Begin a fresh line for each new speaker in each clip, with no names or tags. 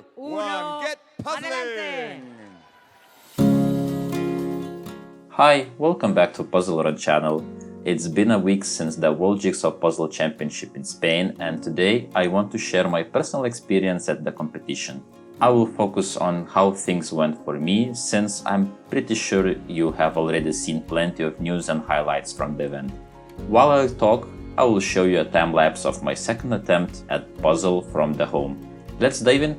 2, 1, get puzzling!
Hi, welcome back to Puzzle Run channel. It's been a week since the World Jigsaw Puzzle Championship in Spain, and today I want to share my personal experience at the competition. I will focus on how things went for me, since I'm pretty sure you have already seen plenty of news and highlights from the event. While I talk, I will show you a time-lapse of my second attempt at puzzle from the home. Let's dive in!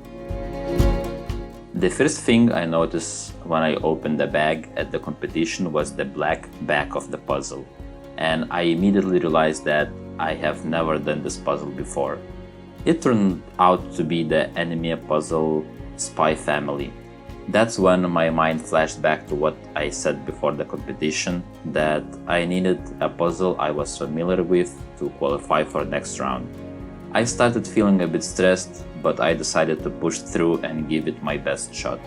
The first thing I noticed when I opened the bag at the competition was the black back of the puzzle, and I immediately realized that I have never done this puzzle before. It turned out to be the anime puzzle Spy Family. That's when my mind flashed back to what I said before the competition, that I needed a puzzle I was familiar with to qualify for next round. I started feeling a bit stressed, but I decided to push through and give it my best shot.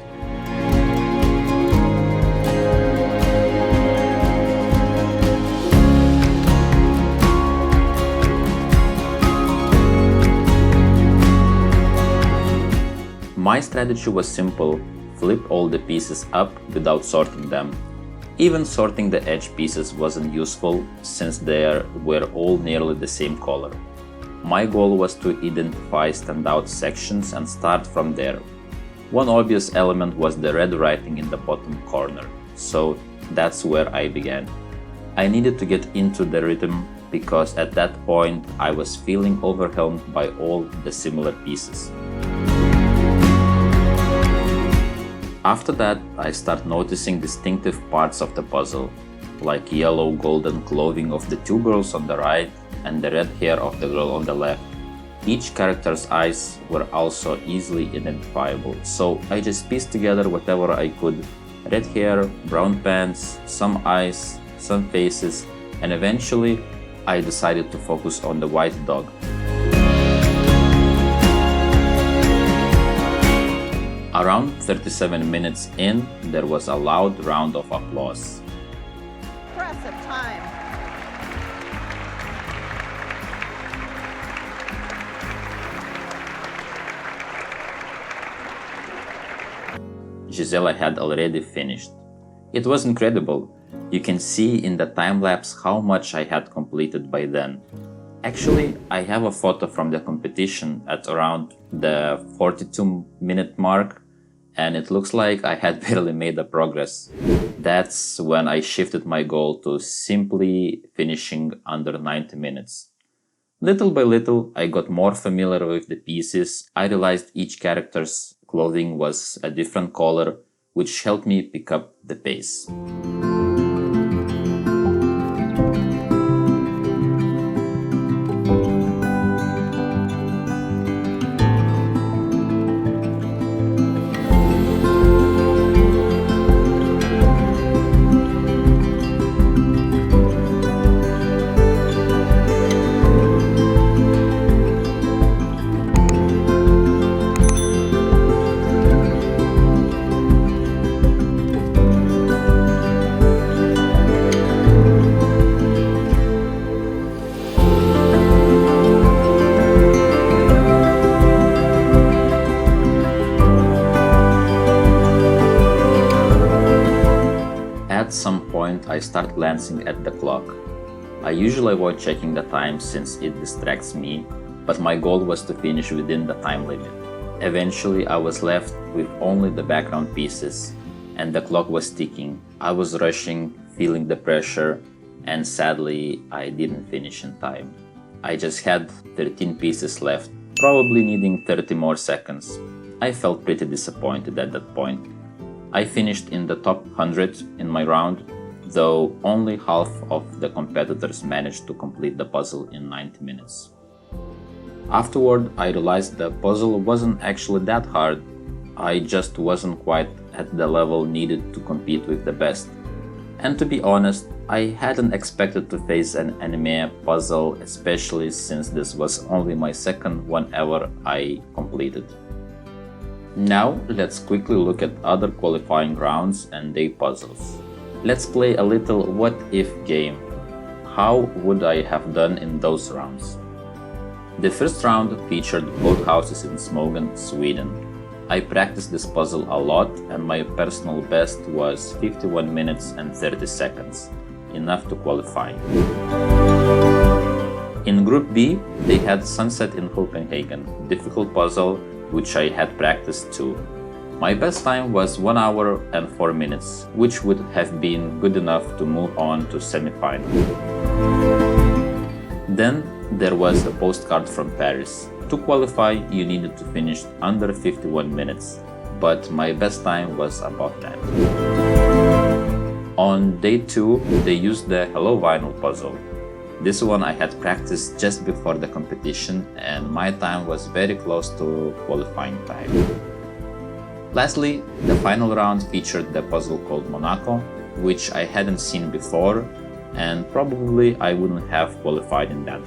My strategy was simple: flip all the pieces up without sorting them. Even sorting the edge pieces wasn't useful, since they were all nearly the same color. My goal was to identify standout sections and start from there. One obvious element was the red writing in the bottom corner, so that's where I began. I needed to get into the rhythm, because at that point I was feeling overwhelmed by all the similar pieces. After that, I start noticing distinctive parts of the puzzle, like yellow golden clothing of the two girls on the right and the red hair of the girl on the left. Each character's eyes were also easily identifiable, so I just pieced together whatever I could: red hair, brown pants, some eyes, some faces, and eventually I decided to focus on the white dog. Around 37 minutes in, there was a loud round of applause.
Impressive time.
Gisela had already finished. It was incredible. You can see in the time-lapse how much I had completed by then. Actually, I have a photo from the competition at around the 42-minute mark, and it looks like I had barely made a progress. That's when I shifted my goal to simply finishing under 90 minutes. Little by little, I got more familiar with the pieces. I realized each character's clothing was a different color, which helped me pick up the pace. At some point, I start glancing at the clock. I usually avoid checking the time since it distracts me, but my goal was to finish within the time limit. Eventually, I was left with only the background pieces, and the clock was ticking. I was rushing, feeling the pressure, and sadly, I didn't finish in time. I just had 13 pieces left, probably needing 30 more seconds. I felt pretty disappointed at that point. I finished in the top 100 in my round, though only half of the competitors managed to complete the puzzle in 90 minutes. Afterward, I realized the puzzle wasn't actually that hard. I just wasn't quite at the level needed to compete with the best. And to be honest, I hadn't expected to face an anime puzzle, especially since this was only my second one ever I completed. Now, let's quickly look at other qualifying rounds and day puzzles. Let's play a little what-if game. How would I have done in those rounds? The first round featured boathouses in Smogen, Sweden. I practiced this puzzle a lot and my personal best was 51 minutes and 30 seconds, enough to qualify. In Group B, they had Sunset in Copenhagen, difficult puzzle which I had practiced too. My best time was 1 hour and 4 minutes, which would have been good enough to move on to semi-final. Then there was a postcard from Paris. To qualify, you needed to finish under 51 minutes, but my best time was about that. On day 2, they used the Hello Vinyl puzzle. This one I had practiced just before the competition and my time was very close to qualifying time. Lastly, the final round featured the puzzle called Monaco, which I hadn't seen before and probably I wouldn't have qualified in that.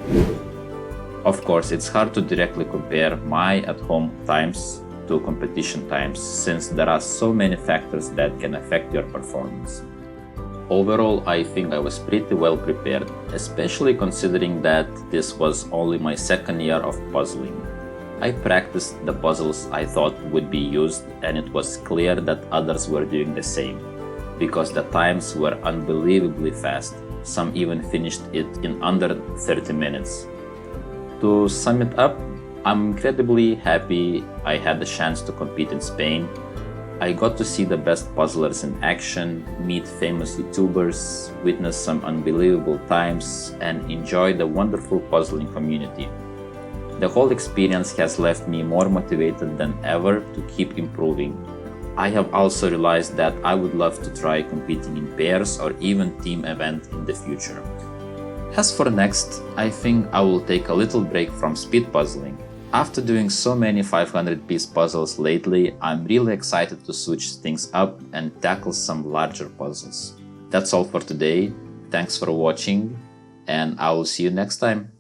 Of course, it's hard to directly compare my at-home times to competition times since there are so many factors that can affect your performance. Overall, I think I was pretty well prepared, especially considering that this was only my second year of puzzling. I practiced the puzzles I thought would be used and it was clear that others were doing the same, because the times were unbelievably fast. Some even finished it in under 30 minutes. To sum it up, I'm incredibly happy I had the chance to compete in Spain. I got to see the best puzzlers in action, meet famous YouTubers, witness some unbelievable times, and enjoy the wonderful puzzling community. The whole experience has left me more motivated than ever to keep improving. I have also realized that I would love to try competing in pairs or even team event in the future. As for next, I think I will take a little break from speed puzzling. After doing so many 500-piece puzzles lately, I'm really excited to switch things up and tackle some larger puzzles. That's all for today. Thanks for watching, and I will see you next time.